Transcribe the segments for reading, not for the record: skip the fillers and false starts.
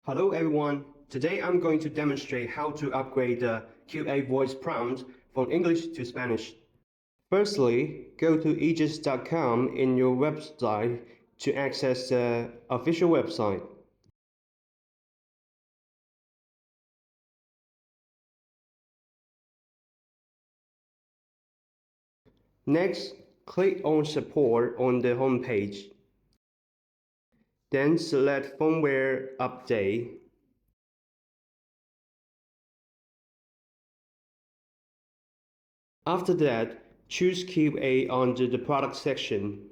Hello everyone, today I'm going to demonstrate how to upgrade the QA voice prompt from English to Spanish. Firstly, go to EJEAS.com in your website to access the official website. Next, click on Support on the home page. Then select Firmware Update. After that, choose QA under the Product section.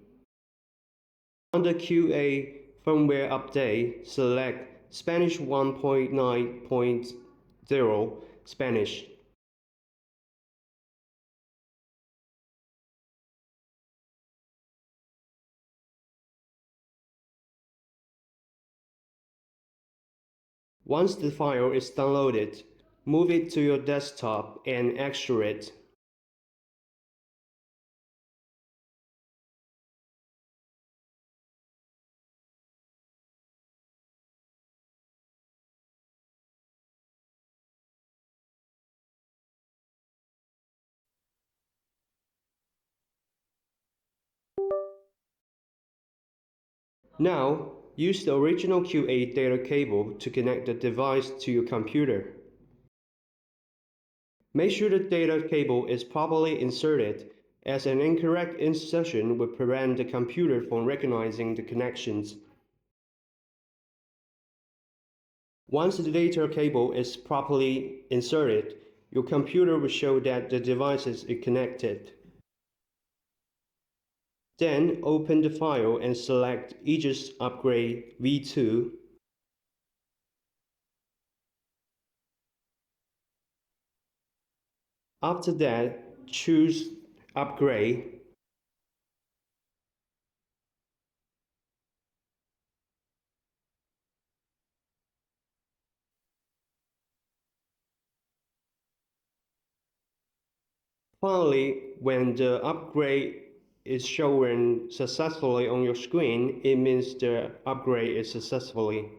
Under QA Firmware Update, select Spanish 1.9.0 Spanish. Once the file is downloaded, move it to your desktop and extract it. Now, use the original QA data cable to connect the device to your computer. Make sure the data cable is properly inserted, as an incorrect insertion will prevent the computer from recognizing the connections. Once the data cable is properly inserted, your computer will show that the device is connected. Then open the file and select EJEAS Upgrade v2. After that, choose Upgrade. Finally, when the upgrade is shown successfully on your screen, it means the upgrade is successfully